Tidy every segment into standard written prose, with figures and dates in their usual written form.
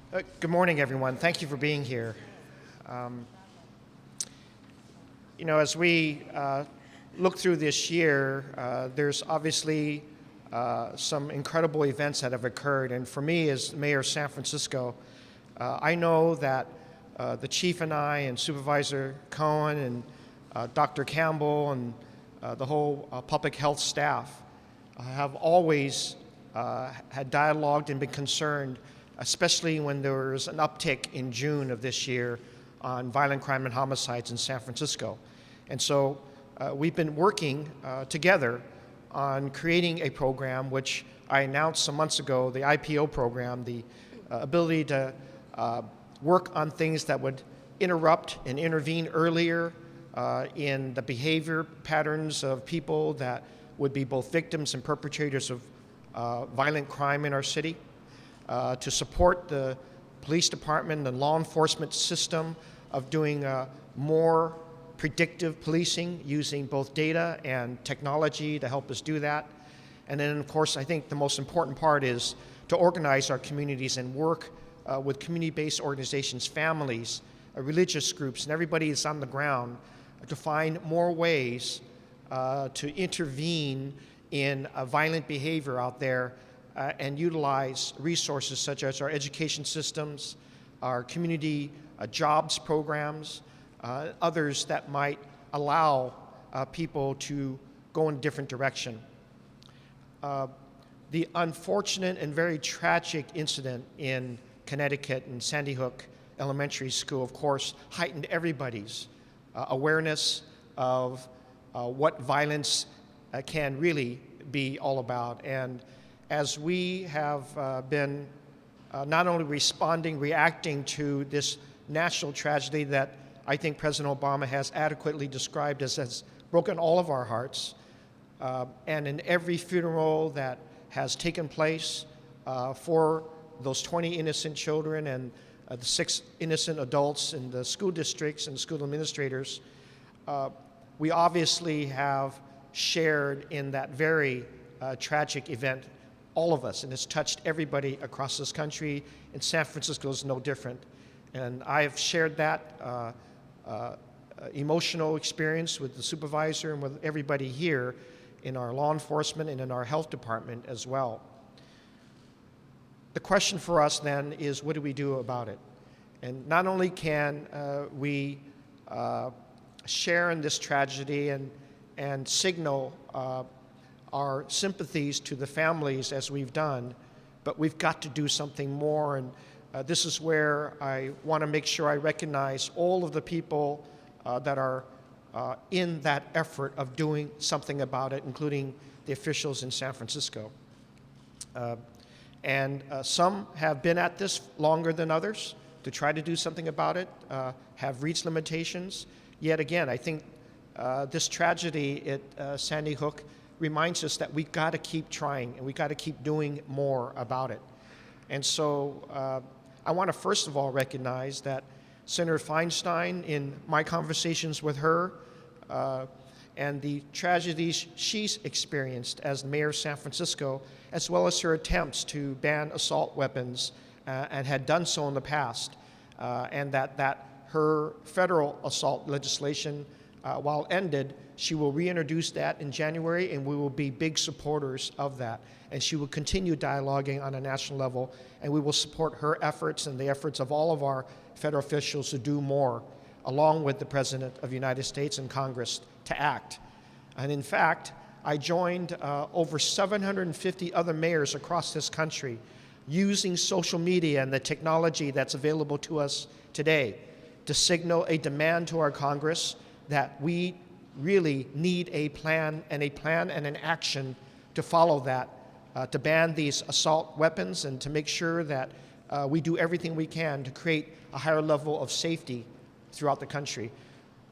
Good morning, everyone. Thank you for being here. Um, as we look through this year, there's obviously some incredible events that have occurred. And for me, as mayor of San Francisco, I know that the chief and I and Supervisor Cohen and Dr. Campbell and the whole public health staff have always had dialogued and been concerned, especially when there was an uptick in June of this year on violent crime and homicides in San Francisco. And so we've been working together on creating a program which I announced some months ago, the IPO program, the ability to work on things that would interrupt and intervene earlier in the behavior patterns of people that would be both victims and perpetrators of violent crime in our city, to support the police department and law enforcement system of doing more predictive policing using both data and technology to help us do that. And then, of course, I think the most important part is to organize our communities and work with community-based organizations, families, religious groups, and everybody that's on the ground to find more ways to intervene in violent behavior out there and utilize resources such as our education systems, our community jobs programs, others that might allow people to go in a different direction. The unfortunate and very tragic incident in Connecticut and Sandy Hook Elementary School, of course, heightened everybody's awareness of what violence can really be all about. And as we have been not only reacting to this national tragedy that I think President Obama has adequately described as has broken all of our hearts, and in every funeral that has taken place for those 20 innocent children and the 6 innocent adults in the school districts and school administrators, we obviously have shared in that very tragic event, all of us, and it's touched everybody across this country, and San Francisco is no different. And I've shared that emotional experience with the supervisor and with everybody here in our law enforcement and in our health department as well. The question for us then is, what do we do about it? And not only can we share in this tragedy and signal our sympathies to the families as we've done, but we've got to do something more. And this is where I want to make sure I recognize all of the people that are in that effort of doing something about it, including the officials in San Francisco. And some have been at this longer than others to try to do something about it, have reached limitations. Yet again, I think this tragedy at Sandy Hook reminds us that we've got to keep trying and we've got to keep doing more about it. And so I want to first of all recognize that Senator Feinstein, in my conversations with her, and the tragedies she's experienced as mayor of San Francisco, as well as her attempts to ban assault weapons and had done so in the past, and that her federal assault legislation, while ended, she will reintroduce that in January, and we will be big supporters of that. And she will continue dialoguing on a national level, and we will support her efforts and the efforts of all of our federal officials to do more, along with the President of the United States and Congress to act. And in fact, I joined over 750 other mayors across this country using social media and the technology that's available to us today to signal a demand to our Congress that we really need a plan and an action to follow that, to ban these assault weapons and to make sure that we do everything we can to create a higher level of safety throughout the country.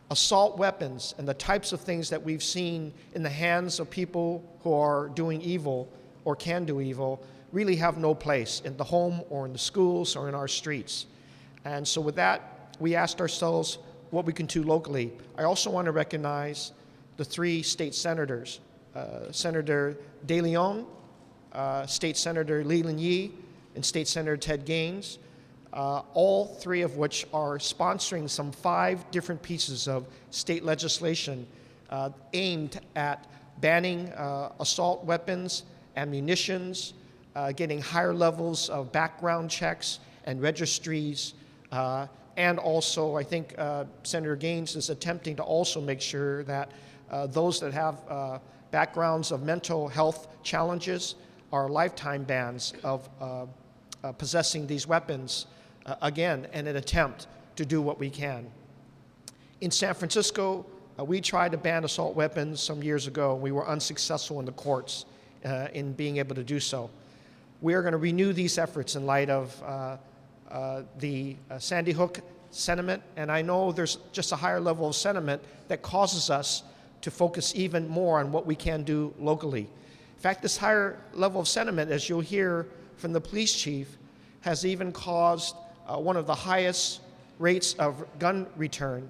Assault weapons and the types of things that we've seen in the hands of people who are doing evil or can do evil really have no place in the home or in the schools or in our streets. And so with that, we asked ourselves what we can do locally. I also want to recognize the 3 state senators, Senator De Leon, State Senator Leland Yee, and State Senator Ted Gaines, all three of which are sponsoring some 5 different pieces of state legislation aimed at banning assault weapons, ammunitions, getting higher levels of background checks and registries, and also I think Senator Gaines is attempting to also make sure that those that have backgrounds of mental health challenges are lifetime bans of possessing these weapons, again, in an attempt to do what we can. In San Francisco, we tried to ban assault weapons some years ago. We were unsuccessful in the courts in being able to do so. We are going to renew these efforts in light of the Sandy Hook sentiment, and I know there's just a higher level of sentiment that causes us to focus even more on what we can do locally. In fact, this higher level of sentiment, as you'll hear from the police chief, has even caused one of the highest rates of gun return.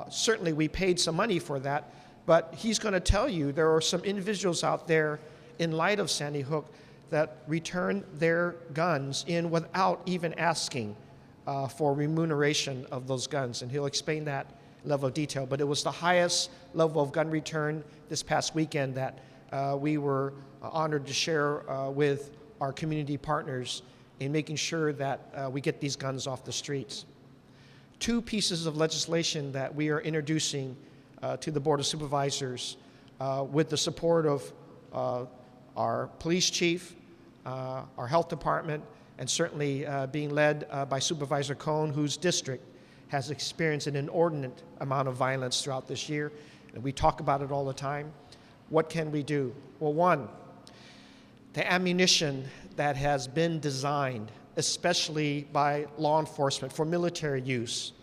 Certainly we paid some money for that, but he's going to tell you there are some individuals out there in light of Sandy Hook that return their guns in without even asking for remuneration of those guns, and he'll explain that level of detail. But it was the highest level of gun return this past weekend that we were honored to share with our community partners in making sure that we get these guns off the streets. 2 pieces of legislation that we are introducing to the Board of Supervisors with the support of our police chief, our health department, and certainly being led by Supervisor Cohn, whose district has experienced an inordinate amount of violence throughout this year, and we talk about it all the time. What can we do? Well, one, the ammunition that has been designed, especially by law enforcement for military use,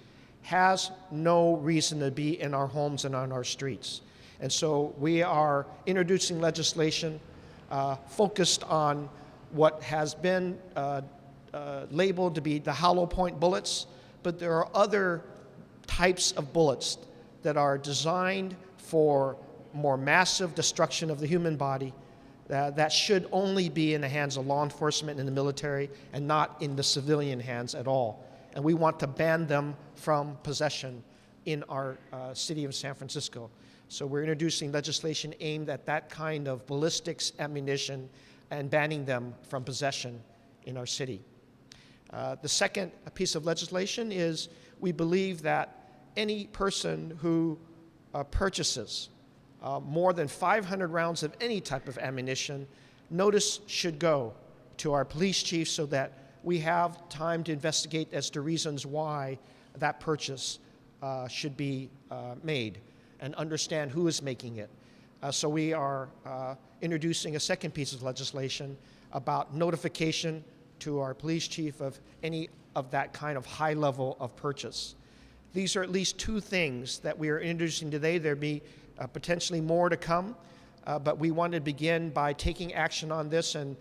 has no reason to be in our homes and on our streets. And so we are introducing legislation focused on what has been labeled to be the hollow point bullets, but there are other types of bullets that are designed for more massive destruction of the human body that should only be in the hands of law enforcement and the military and not in the civilian hands at all. And we want to ban them from possession in our city of San Francisco. So we're introducing legislation aimed at that kind of ballistics ammunition and banning them from possession in our city. The second piece of legislation is we believe that any person who purchases more than 500 rounds of any type of ammunition, notice should go to our police chief so that we have time to investigate as to reasons why that purchase should be made and understand who is making it. So we are introducing a second piece of legislation about notification to our police chief of any of that kind of high level of purchase. These are at least 2 things that we are introducing today. There'll be potentially more to come, but we want to begin by taking action on this. And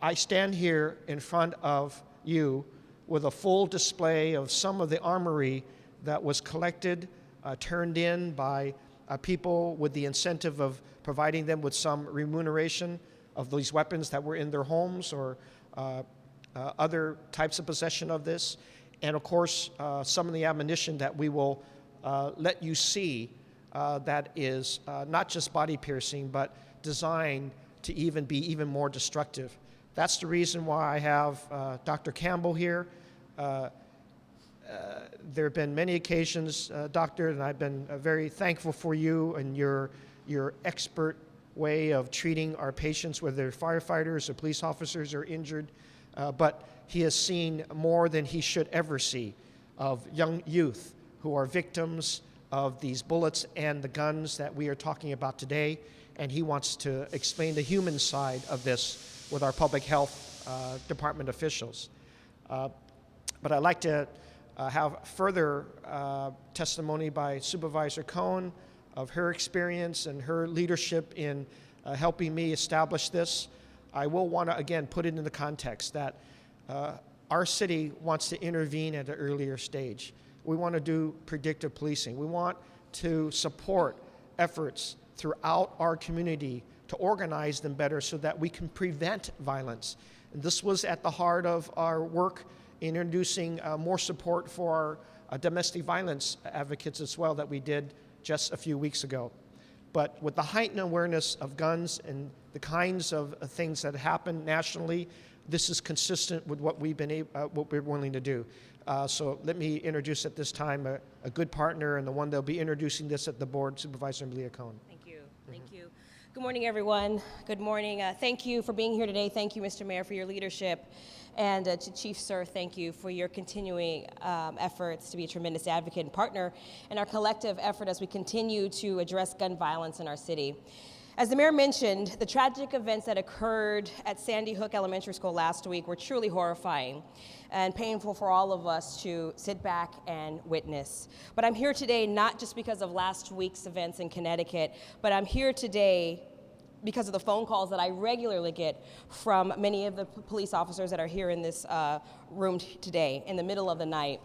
I stand here in front of you with a full display of some of the armory that was collected, turned in by people with the incentive of providing them with some remuneration of these weapons that were in their homes or other types of possession of this. And of course, some of the ammunition that we will let you see that is not just body piercing, but designed to even be even more destructive. That's the reason why I have Dr. Campbell here. There have been many occasions, Doctor, and I've been very thankful for you and your expert way of treating our patients, whether they're firefighters or police officers or injured. But he has seen more than he should ever see of young youth who are victims of these bullets and the guns that we are talking about today. And he wants to explain the human side of this with our public health department officials. But I'd like to have further testimony by Supervisor Cohn of her experience and her leadership in helping me establish this. I will want to, again, put it in the context that our city wants to intervene at an earlier stage. We want to do predictive policing. We want to support efforts throughout our community to organize them better so that we can prevent violence. And this was at the heart of our work introducing more support for our domestic violence advocates as well that we did just a few weeks ago. But with the heightened awareness of guns and the kinds of things that happen nationally, this is consistent with what what we're willing to do. So let me introduce at this time a good partner and the one that'll be introducing this at the board, Supervisor Leah Cohen. Thank you. Thank you. Good morning, everyone. Good morning. Thank you for being here today. Thank you, Mr. Mayor, for your leadership. And to Chief Sir, thank you for your continuing efforts to be a tremendous advocate and partner in our collective effort as we continue to address gun violence in our city. As the mayor mentioned, the tragic events that occurred at Sandy Hook Elementary School last week were truly horrifying and painful for all of us to sit back and witness. But I'm here today not just because of last week's events in Connecticut, but I'm here today because of the phone calls that I regularly get from many of the police officers that are here in this room today in the middle of the night.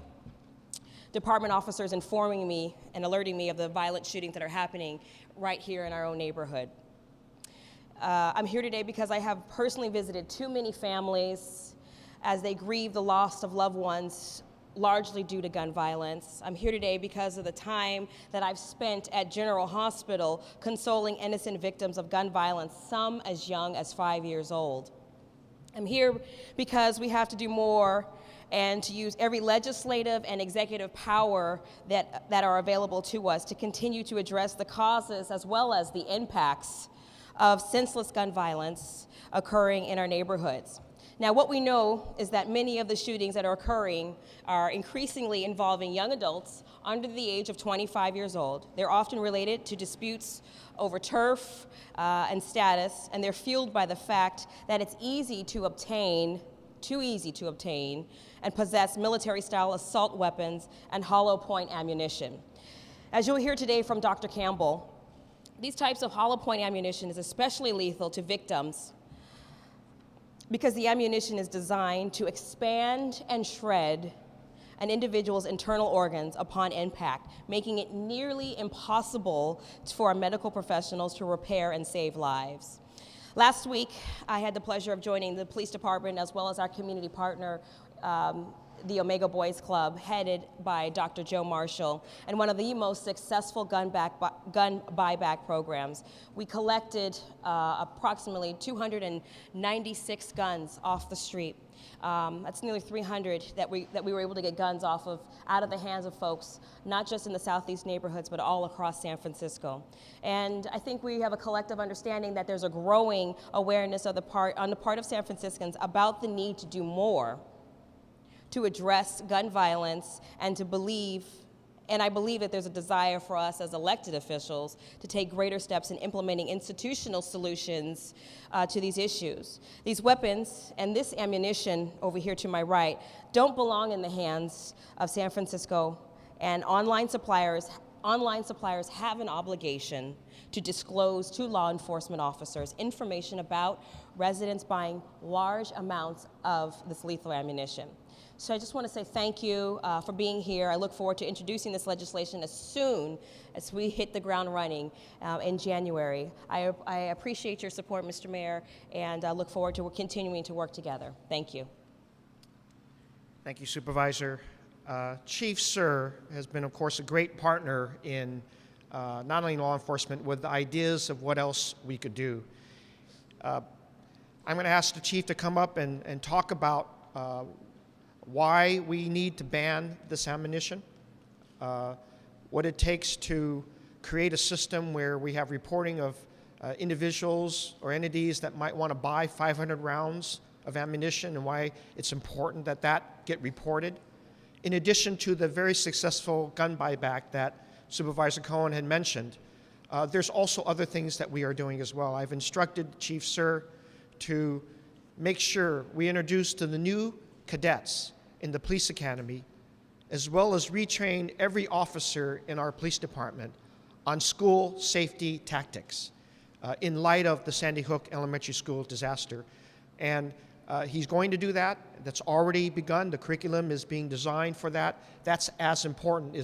Department officers informing me and alerting me of the violent shootings that are happening right here in our own neighborhood. I'm here today because I have personally visited too many families as they grieve the loss of loved ones, largely due to gun violence. I'm here today because of the time that I've spent at General Hospital consoling innocent victims of gun violence, some as young as 5 years old. I'm here because we have to do more and to use every legislative and executive power that are available to us to continue to address the causes as well as the impacts of senseless gun violence occurring in our neighborhoods. Now, what we know is that many of the shootings that are occurring are increasingly involving young adults under the age of 25 years old. They're often related to disputes over turf and status, and they're fueled by the fact that it's too easy to obtain and possess military-style assault weapons and hollow point ammunition. As you'll hear today from Dr. Campbell, these types of hollow point ammunition is especially lethal to victims because the ammunition is designed to expand and shred an individual's internal organs upon impact, making it nearly impossible for our medical professionals to repair and save lives. Last week, I had the pleasure of joining the police department as well as our community partner, the Omega Boys Club, headed by Dr. Joe Marshall, and one of the most successful gun buyback programs. We collected approximately 296 guns off the street. That's nearly 300 that we were able to get guns out of the hands of folks, not just in the southeast neighborhoods, but all across San Francisco. And I think we have a collective understanding that there's a growing awareness on the part of San Franciscans about the need to do more to address gun violence and I believe that there's a desire for us as elected officials to take greater steps in implementing institutional solutions to these issues. These weapons and this ammunition over here to my right don't belong in the hands of San Francisco, and online suppliers have an obligation to disclose to law enforcement officers information about residents buying large amounts of this lethal ammunition. So I just want to say thank you for being here. I look forward to introducing this legislation as soon as we hit the ground running in January. I appreciate your support, Mr. Mayor, and I look forward to continuing to work together. Thank you. Thank you, Supervisor. Chief Sir has been, of course, a great partner in not only law enforcement, with the ideas of what else we could do. I'm going to ask the Chief to come up and talk about why we need to ban this ammunition, what it takes to create a system where we have reporting of individuals or entities that might want to buy 500 rounds of ammunition and why it's important that that get reported. In addition to the very successful gun buyback that Supervisor Cohen had mentioned, there's also other things that we are doing as well. I've instructed Chief Sir to make sure we introduce to the new cadets in the police academy, as well as retrain every officer in our police department on school safety tactics in light of the Sandy Hook Elementary School disaster. And he's going to do that. That's already begun. The curriculum is being designed for that. That's as important,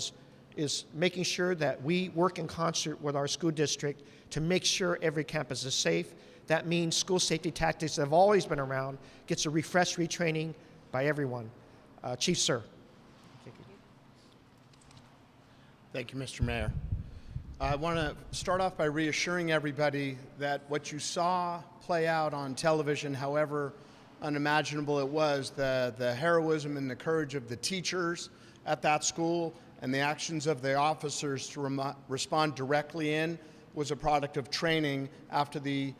is making sure that we work in concert with our school district to make sure every campus is safe. That means school safety tactics that have always been around gets a refreshed retraining by everyone. Chief Sir. Thank you, Mr. Mayor. I want to start off by reassuring everybody that what you saw play out on television, however unimaginable it was, the heroism and the courage of the teachers at that school and the actions of the officers to respond directly in was a product of training after the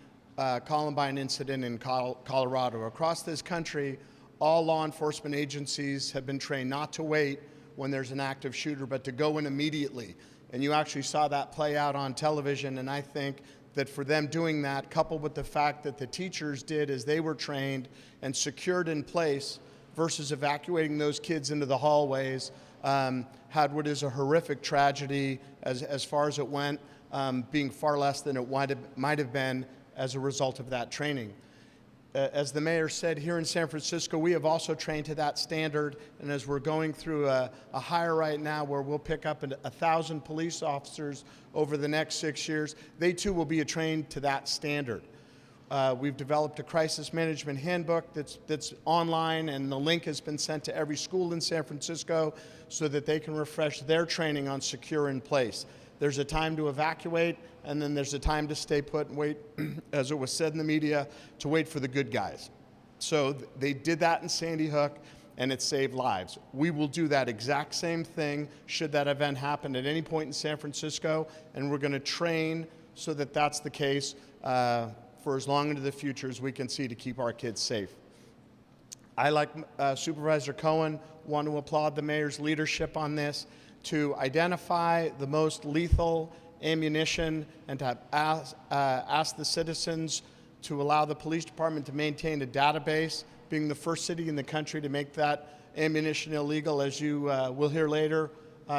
Columbine incident in Colorado. Across this country, all law enforcement agencies have been trained not to wait when there's an active shooter, but to go in immediately. And you actually saw that play out on television, and I think that for them doing that, coupled with the fact that the teachers did as they were trained and secured in place versus evacuating those kids into the hallways, had what is a horrific tragedy as far as it went, being far less than it might have been as a result of that training. As the mayor said, here in San Francisco, we have also trained to that standard, and as we're going through a hire right now where we'll pick up 1,000 police officers over the next 6 years, they too will be trained to that standard. We've developed a crisis management handbook that's online, and the link has been sent to every school in San Francisco so that they can refresh their training on secure in place. There's a time to evacuate, and then there's a time to stay put and wait, as it was said in the media, to wait for the good guys. So they did that in Sandy Hook, and it saved lives. We will do that exact same thing should that event happen at any point in San Francisco, and we're going to train so that that's the case for as long into the future as we can see to keep our kids safe. I, like Supervisor Cohen, want to applaud the mayor's leadership on this to identify the most lethal ammunition and to ask the citizens to allow the police department to maintain a database, being the first city in the country to make that ammunition illegal. As you will hear later,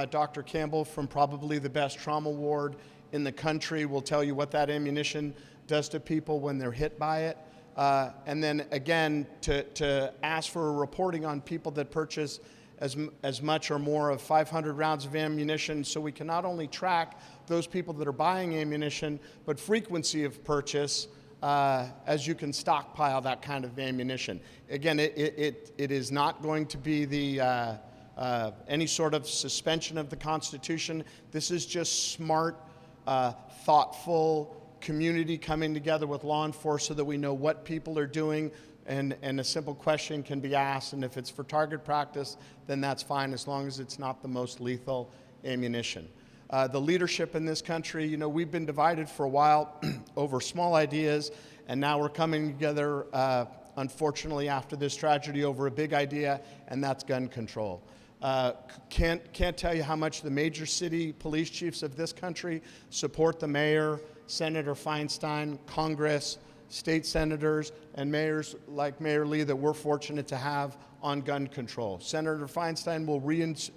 Dr. Campbell from probably the best trauma ward in the country will tell you what that ammunition does to people when they're hit by it. And then again, to ask for a reporting on people that purchase as much or more of 500 rounds of ammunition, so we can not only track those people that are buying ammunition, but frequency of purchase, as you can stockpile that kind of ammunition. Again, it is not going to be the any sort of suspension of the Constitution. This is just smart, thoughtful community coming together with law enforcement so that we know what people are doing, and a simple question can be asked, and if it's for target practice, then that's fine, as long as it's not the most lethal ammunition. The leadership in this country, you know, we've been divided for a while over small ideas, and now we're coming together, unfortunately, after this tragedy over a big idea, and that's gun control. Can't tell you how much the major city police chiefs of this country support the mayor, Senator Feinstein, Congress, state senators, and mayors like Mayor Lee that we're fortunate to have on gun control. Senator Feinstein will resubmit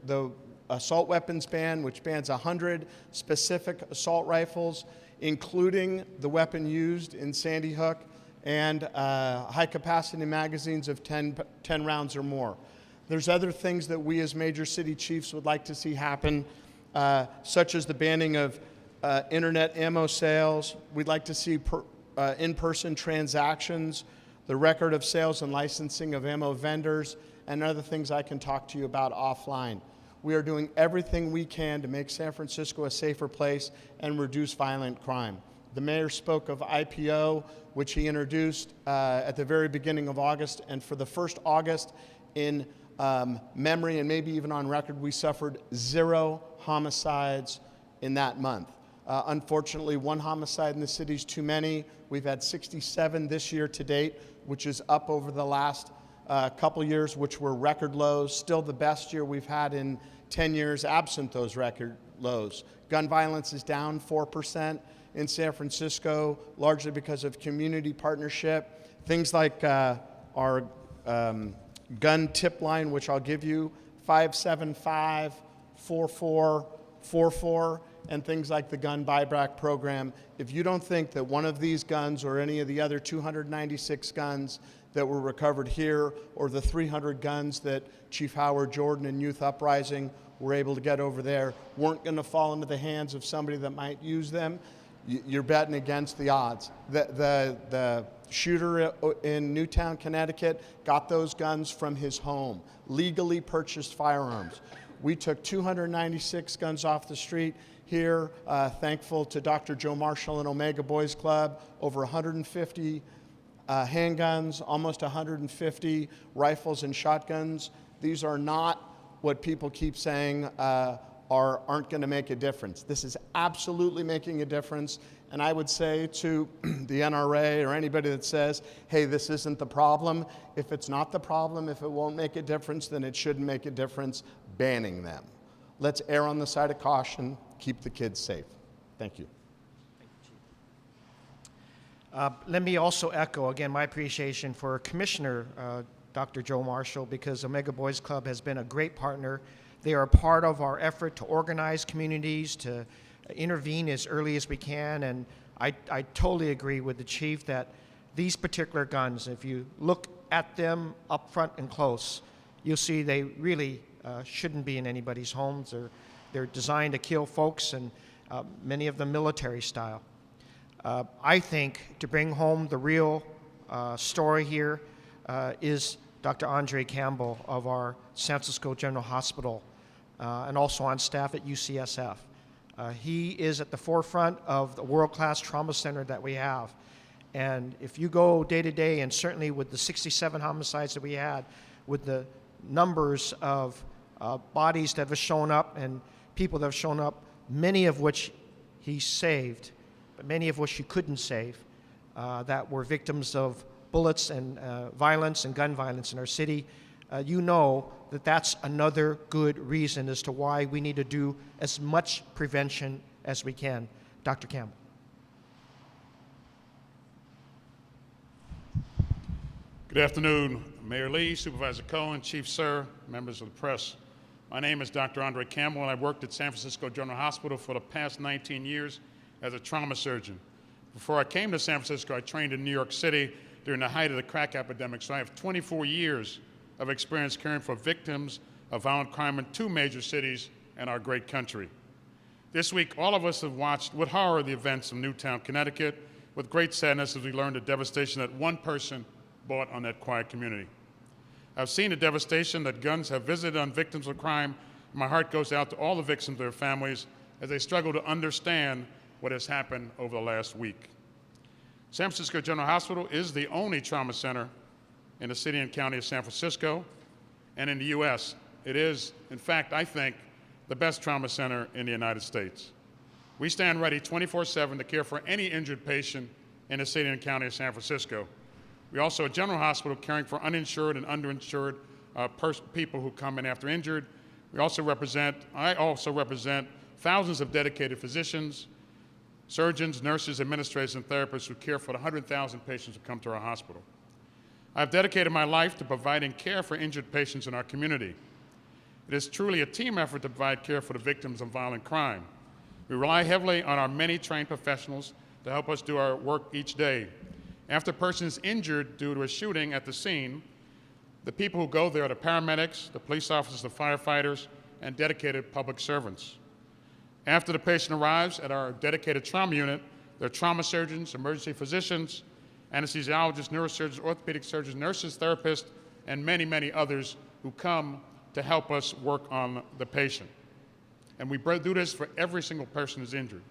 the assault weapons ban, which bans 100 specific assault rifles, including the weapon used in Sandy Hook, and high-capacity magazines of 10 rounds or more. There's other things that we as major city chiefs would like to see happen, such as the banning of internet ammo sales. We'd like to see in-person transactions, the record of sales and licensing of ammo vendors, and other things I can talk to you about offline. We are doing everything we can to make San Francisco a safer place and reduce violent crime. The mayor spoke of IPO, which he introduced at the very beginning of August, and for the first August in memory and maybe even on record, we suffered 0 homicides in that month. Unfortunately, 1 homicide in the city is too many. We've had 67 this year to date, which is up over the last couple years, which were record lows. Still the best year we've had in 10 years, absent those record lows. Gun violence is down 4% in San Francisco, largely because of community partnership. Things like our gun tip line, which I'll give you, 575-4444, and things like the gun buyback program. If you don't think that one of these guns or any of the other 296 guns that were recovered here, or the 300 guns that Chief Howard Jordan and Youth Uprising were able to get over there, weren't going to fall into the hands of somebody that might use them, you're betting against the odds. The shooter in Newtown, Connecticut, got those guns from his home, legally purchased firearms. We took 296 guns off the street here, thankful to Dr. Joe Marshall and Omega Boys Club, over 150 handguns, almost 150 rifles and shotguns. These are not what people keep saying aren't going to make a difference. This is absolutely making a difference. And I would say to the NRA or anybody that says, hey, this isn't the problem, if it's not the problem, if it won't make a difference, then it shouldn't make a difference banning them. Let's err on the side of caution, keep the kids safe. Thank you. Let me also echo, again, my appreciation for Commissioner Dr. Joe Marshall, because Omega Boys Club has been a great partner. They are a part of our effort to organize communities, to intervene as early as we can, and I totally agree with the chief that these particular guns, if you look at them up front and close, you'll see they really shouldn't be in anybody's homes. They're designed to kill folks, and many of them military style. I think to bring home the real story here is Dr. Andre Campbell of our San Francisco General Hospital and also on staff at UCSF. He is at the forefront of the world-class trauma center that we have. And if you go day to day, and certainly with the 67 homicides that we had, with the numbers of bodies that have shown up and people that have shown up, many of which he saved, but many of which he couldn't save, that were victims of bullets and violence and gun violence in our city, you know that that's another good reason as to why we need to do as much prevention as we can. Dr. Campbell. Good afternoon, Mayor Lee, Supervisor Cohen, Chief Sir, members of the press. My name is Dr. Andre Campbell, and I've worked at San Francisco General Hospital for the past 19 years as a trauma surgeon. Before I came to San Francisco, I trained in New York City during the height of the crack epidemic, so I have 24 years of experience caring for victims of violent crime in 2 major cities in our great country. This week, all of us have watched with horror the events of Newtown, Connecticut, with great sadness as we learned the devastation that one person brought on that quiet community. I've seen the devastation that guns have visited on victims of crime, and my heart goes out to all the victims and their families as they struggle to understand what has happened over the last week. San Francisco General Hospital is the only trauma center in the city and county of San Francisco, and in the U.S. It is, in fact, I think, the best trauma center in the United States. We stand ready 24/7 to care for any injured patient in the city and county of San Francisco. We also a general hospital caring for uninsured and underinsured people who come in after injured. I also represent thousands of dedicated physicians, surgeons, nurses, administrators, and therapists who care for the 100,000 patients who come to our hospital. I've dedicated my life to providing care for injured patients in our community. It is truly a team effort to provide care for the victims of violent crime. We rely heavily on our many trained professionals to help us do our work each day. After a person is injured due to a shooting at the scene, the people who go there are the paramedics, the police officers, the firefighters, and dedicated public servants. After the patient arrives at our dedicated trauma unit, there are trauma surgeons, emergency physicians, anesthesiologists, neurosurgeons, orthopedic surgeons, nurses, therapists, and many, many others who come to help us work on the patient. And we do this for every single person who's injured.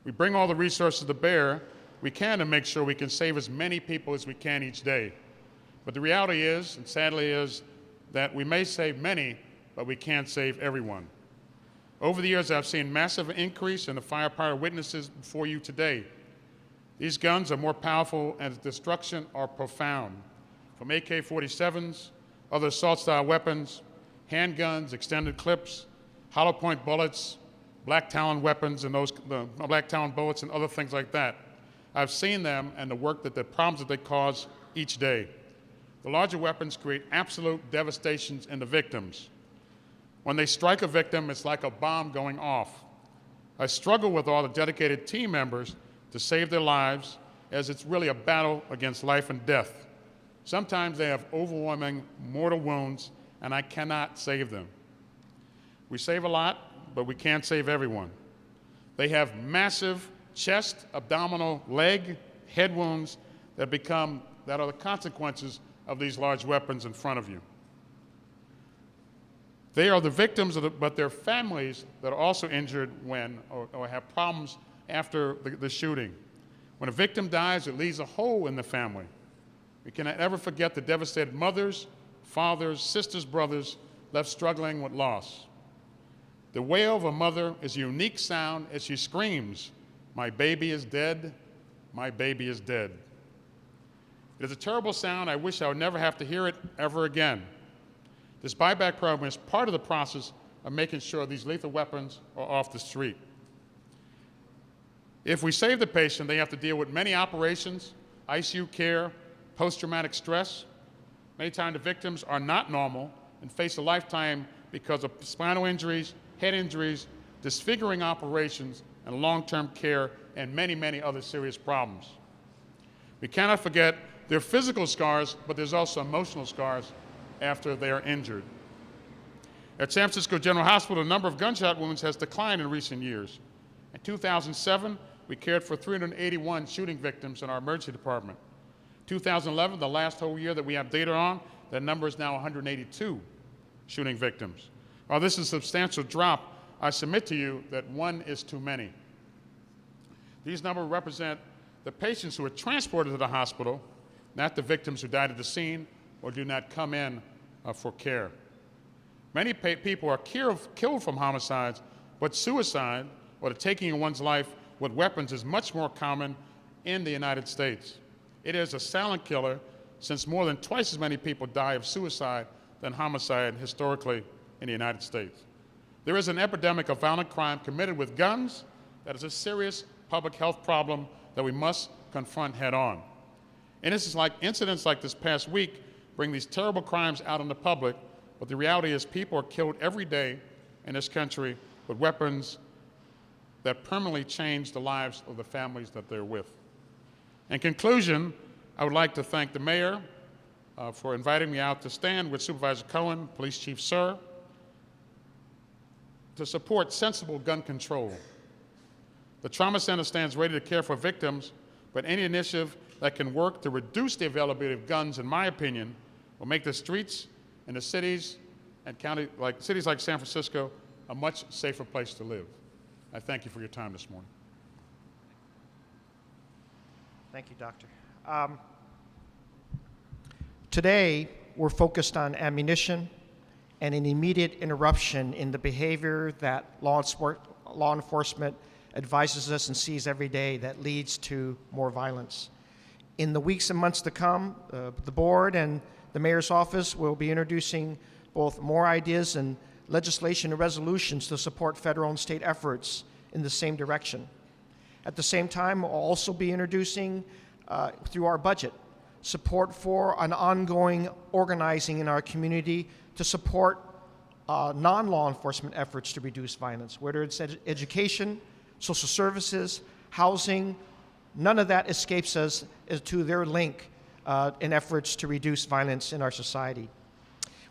We bring all the resources to bear we can to make sure we can save as many people as we can each day. But the reality is, and sadly is, that we may save many, but we can't save everyone. Over the years, I've seen massive increase in the firepower witnesses before you today. These guns are more powerful and the destruction are profound. From AK-47s, other assault-style weapons, handguns, extended clips, hollow point bullets, black talon weapons, and black talon bullets and other things like that. I've seen them and the problems that they cause each day. The larger weapons create absolute devastations in the victims. When they strike a victim, it's like a bomb going off. I struggle with all the dedicated team members to save their lives, as it's really a battle against life and death. Sometimes they have overwhelming mortal wounds, and I cannot save them. We save a lot, but we can't save everyone. They have massive chest, abdominal, leg, head wounds that are the consequences of these large weapons in front of you. They are the victims, but their families that are also injured when or have problems after the shooting. When a victim dies, it leaves a hole in the family. We cannot ever forget the devastated mothers, fathers, sisters, brothers left struggling with loss. The wail of a mother is a unique sound as she screams, "My baby is dead, my baby is dead." It is a terrible sound. I wish I would never have to hear it ever again. This buyback program is part of the process of making sure these lethal weapons are off the street. If we save the patient, they have to deal with many operations, ICU care, post-traumatic stress. Many times the victims are not normal and face a lifetime because of spinal injuries, head injuries, disfiguring operations, and long-term care, and many, many other serious problems. We cannot forget their physical scars, but there's also emotional scars after they are injured. At San Francisco General Hospital, the number of gunshot wounds has declined in recent years. In 2007, we cared for 381 shooting victims in our emergency department. 2011, the last whole year that we have data on, that number is now 182 shooting victims. While this is a substantial drop, I submit to you that one is too many. These numbers represent the patients who are transported to the hospital, not the victims who died at the scene or do not come in for care. Many people are killed from homicides, but suicide or the taking of one's life with weapons is much more common in the United States. It is a silent killer, since more than twice as many people die of suicide than homicide historically in the United States. There is an epidemic of violent crime committed with guns that is a serious public health problem that we must confront head on. And incidents like this past week bring these terrible crimes out in the public, but the reality is people are killed every day in this country with weapons that permanently change the lives of the families that they're with. In conclusion, I would like to thank the mayor for inviting me out to stand with Supervisor Cohen, Police Chief Sir, to support sensible gun control. The Trauma Center stands ready to care for victims, but any initiative that can work to reduce the availability of guns, in my opinion, will make the streets in the cities and cities like San Francisco a much safer place to live. I thank you for your time this morning. Thank you, Doctor. Today, we're focused on ammunition and an immediate interruption in the behavior that law enforcement advises us and sees every day that leads to more violence. In the weeks and months to come, the board and the mayor's office will be introducing both more ideas and legislation and resolutions to support federal and state efforts in the same direction. At the same time, we'll also be introducing, through our budget, support for an ongoing organizing in our community to support non-law enforcement efforts to reduce violence, whether it's education, social services, housing. None of that escapes us as to their link in efforts to reduce violence in our society.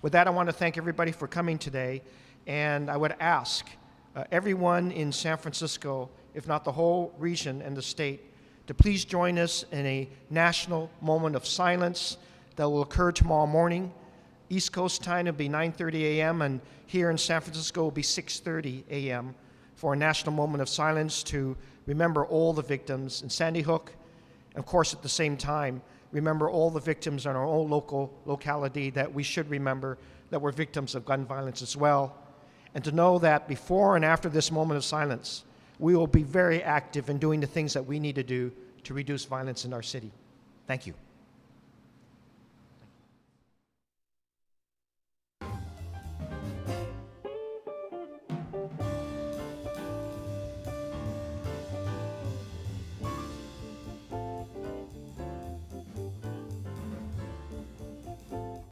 With that, I want to thank everybody for coming today, and I would ask everyone in San Francisco, if not the whole region and the state, to please join us in a national moment of silence that will occur tomorrow morning. East Coast time will be 9:30 a.m., and here in San Francisco will be 6:30 a.m. for a national moment of silence to remember all the victims in Sandy Hook. And of course, at the same time, remember all the victims in our own locality that we should remember that were victims of gun violence as well. And to know that before and after this moment of silence, we will be very active in doing the things that we need to do to reduce violence in our city. Thank you.